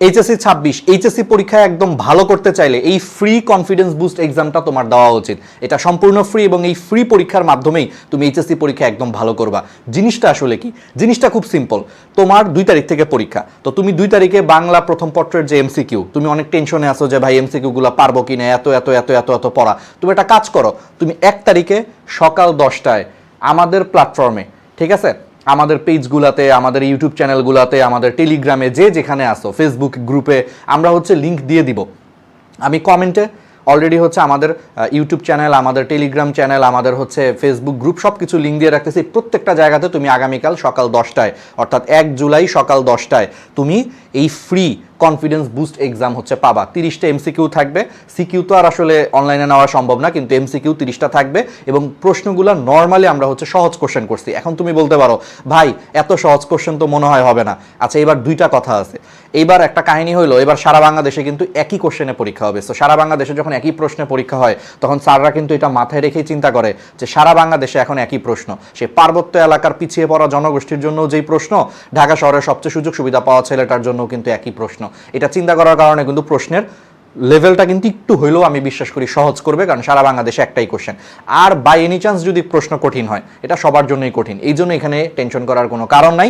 HSC 26 HSC পরীক্ষায় একদম ভালো করতে চাইলে এই ফ্রি কনফিডেন্স বুস্ট এক্সামটা তোমার দেওয়া উচিত। এটা সম্পূর্ণ ফ্রি এবং এই ফ্রি পরীক্ষার মাধ্যমেই তুমি এইচএসসি পরীক্ষা একদম ভালো করবা। জিনিসটা আসলে কি? জিনিসটা খুব সিম্পল। তোমার 2 তারিখ থেকে পরীক্ষা, তো তুমি 2 তারিখে বাংলা প্রথম পত্রের যে এমসিকিউ, তুমি অনেক টেনশনে আছো যে ভাই এমসিকিউগুলো পারবো কিনা, এত এত এত এত এত পড়া। তুমি একটা কাজ করো, তুমি 1 তারিখে সকাল 10টায় আমাদের প্ল্যাটফর্মে, ঠিক আছে, আমাদের পেজগুলাতে, আমাদের ইউটিউব চ্যানেলগুলাতে, আমাদের টেলিগ্রামে, যে যেখানে আসো, ফেসবুক গ্রুপে আমরা হচ্ছে লিঙ্ক দিয়ে দিব। আমি কমেন্টে অলরেডি হচ্ছে আমাদের ইউটিউব চ্যানেল, আমাদের টেলিগ্রাম চ্যানেল, আমাদের হচ্ছে ফেসবুক গ্রুপ সব কিছু লিঙ্ক দিয়ে রাখতেছি। প্রত্যেকটা জায়গাতে তুমি আগামীকাল সকাল 10টায় অর্থাৎ 1 জুলাই সকাল 10টায় তুমি এই ফ্রি কনফিডেন্স বুস্ট এক্সাম হচ্ছে পাবা। 30টা এমসিকিউ থাকবে। সিকিউ তো আর আসলে অনলাইনে নেওয়া সম্ভব না, কিন্তু এমসিকিউ 30টা থাকবে এবং প্রশ্নগুলো নর্মালি আমরা হচ্ছে সহজ কোশ্চেন করছি। এখন তুমি বলতে পারো ভাই এত সহজ কোশ্চেন তো মনে হয় হবে না। আচ্ছা, এবার 2টা কথা আছে। এইবার একটা কাহিনী হইলো, এবার সারা বাংলাদেশে কিন্তু একই কোশ্চেনে পরীক্ষা হবে। সো সারা বাংলাদেশে যখন একই প্রশ্নে পরীক্ষা হয় তখন স্যাররা কিন্তু এটা মাথায় রেখেই চিন্তা করে যে সারা বাংলাদেশে এখন একই প্রশ্ন। সে পার্বত্য এলাকার পিছিয়ে পড়া জনগোষ্ঠীর জন্য যেই প্রশ্ন, ঢাকা শহরের সবচেয়ে সুযোগ সুবিধা পাওয়া ছেলেটার জন্য কিন্তু একই প্রশ্ন। এটা চিন্তা করার কারণে কিন্তু প্রশ্নের লেভেলটা কিন্তু একটু হইলেও আমি বিশ্বাস করি সহজ করবে, কারণ সারা বাংলাদেশে একটাই কোশ্চেন। আর বাই এনি চান্স যদি প্রশ্ন কঠিন হয়, এটা সবার জন্যই কঠিন, এই জন্য এখানে টেনশন করার কোনো কারণ নাই।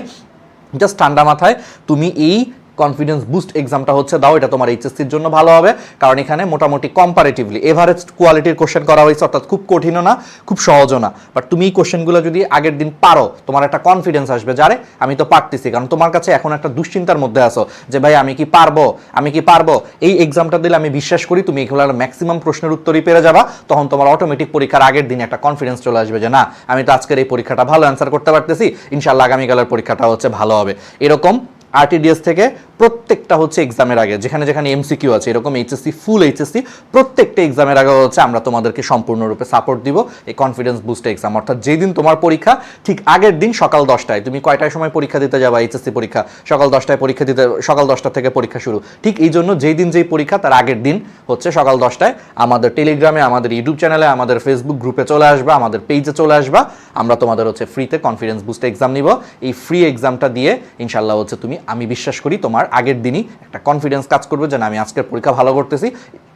জাস্ট ঠান্ডা মাথায় তুমি এই কনফিডেন্স বুস্ট এক্সামটা হচ্ছে দাও। এটা তোমার এইচএসসির জন্য ভালো হবে, কারণ এখানে মোটামুটি কম্পারেটিভলি এভারেজ কোয়ালিটির কোশ্চেন করা হয়েছে, অর্থাৎ খুব কঠিনও না খুব সহজও না। বাট তুমি এই কোশ্চেনগুলো যদি আগের দিন পারো, তোমার একটা কনফিডেন্স আসবে, যারে আমি তো পারতেছি। কারণ তোমার কাছে এখন একটা দুশ্চিন্তার মধ্যে আছো যে ভাই আমি কি পারবো। এই এক্সামটা দিলে আমি বিশ্বাস করি তুমি এগুলোর ম্যাক্সিমাম প্রশ্নের উত্তরই পেরে যাবা। তখন তোমার অটোমেটিক পরীক্ষার আগের দিন একটা কনফিডেন্স চলে আসবে যে না, আমি তো আজকের এই পরীক্ষাটা ভালো অ্যান্সার করতে পারতেছি, ইনশাআল্লাহ আগামীকালের পরীক্ষাটা হচ্ছে ভালো হবে। এরকম আরটিডিএস থেকে প্রত্যেকটা হচ্ছে এক্সামের আগে যেখানে যেখানে এমসিকিউ আছে, এরকম এইচএসসি ফুল এইচএসসি প্রত্যেকটা এক্সামের আগে হচ্ছে আমরা তোমাদেরকে সম্পূর্ণরূপে সাপোর্ট দিব এই কনফিডেন্স বুস্ট এক্সাম। অর্থাৎ যেই দিন তোমার পরীক্ষা ঠিক আগের দিন সকাল 10টায়, তুমি কয়টায় সময় পরীক্ষা দিতে যাবা এইচএসসি পরীক্ষা? সকাল 10টায় পরীক্ষা দিতে, সকাল 10টা থেকে পরীক্ষা শুরু। ঠিক এই জন্য যেই দিন যেই পরীক্ষা তার আগের দিন হচ্ছে সকাল 10টায় আমাদের টেলিগ্রামে, আমাদের ইউটিউব চ্যানেলে, আমাদের ফেসবুক গ্রুপে চলে আসবা, আমাদের পেজে চলে আসবা। আমরা তোমাদের হচ্ছে ফ্রিতে কনফিডেন্স বুস্ট এক্সাম নিব। এই ফ্রি এক্সামটা দিয়ে ইনশাল্লাহ হচ্ছে তুমি, আমি বিশ্বাস করি তোমার আগের দিনই একটা কনফিডেন্স কাজ করবে যে না আমি আজকের পরীক্ষা ভালো করতেছি,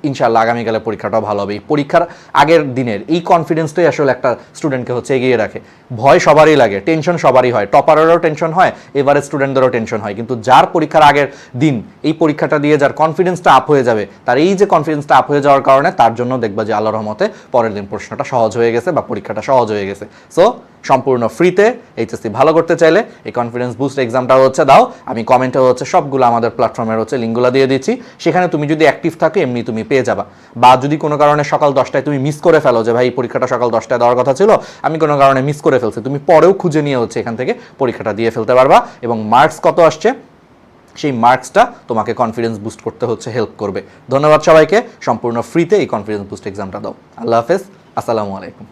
ইনশাআল্লাহ আগামীকালের পরীক্ষাটাও ভালো হবে। এই পরীক্ষার আগের দিনের এই কনফিডেন্সটাই আসলে একটা স্টুডেন্টকে হচ্ছে এগিয়ে রাখে। ভয় সবারই লাগে, টেনশন সবারই হয়, টপারেরও টেনশন হয়, এভারেজ স্টুডেন্টদেরও টেনশন হয়, কিন্তু যার পরীক্ষার আগের দিন এই পরীক্ষাটা দিয়ে যার কনফিডেন্সটা আপ হয়ে যাবে, তার এই যে কনফিডেন্সটা আপ হয়ে যাওয়ার কারণে তার জন্য দেখবা যে আল্লাহর রহমতে পরের দিন প্রশ্নটা সহজ হয়ে গেছে বা পরীক্ষাটা সহজ হয়ে গেছে। সো সম্পূর্ণ ফ্রিতে এইচএসসি ভালো করতে চাইলে এই কনফিডেন্স বুস্ট এক্সামটা হচ্ছে দাও। আমি কমেন্টে হচ্ছে সবগুলো আমাদের প্ল্যাটফর্মের হচ্ছে লিঙ্কগুলো দিয়ে দিচ্ছি, সেখানে তুমি যদি অ্যাক্টিভ থাকে এমনি তুমি পেয়ে যাবা। বা যদি কোনো কারণে সকাল 10টায় তুমি মিস করে ফেলো যে ভাই পরীক্ষাটা সকাল 10টায় দেওয়ার কথা ছিল, আমি কোনো কারণে মিস করে ফেলছি, তুমি পরেও খুঁজে নিয়ে হচ্ছে এখান থেকে পরীক্ষাটা দিয়ে ফেলতে পারবা এবং মার্কস কত আসছে সেই মার্কসটা তোমাকে কনফিডেন্স বুস্ট করতে হচ্ছে হেল্প করবে। ধন্যবাদ সবাইকে। সম্পূর্ণ ফ্রিতে এই কনফিডেন্স বুস্ট এক্সামটা দাও। আল্লাহ হাফেজ, আসসালামু আলাইকুম।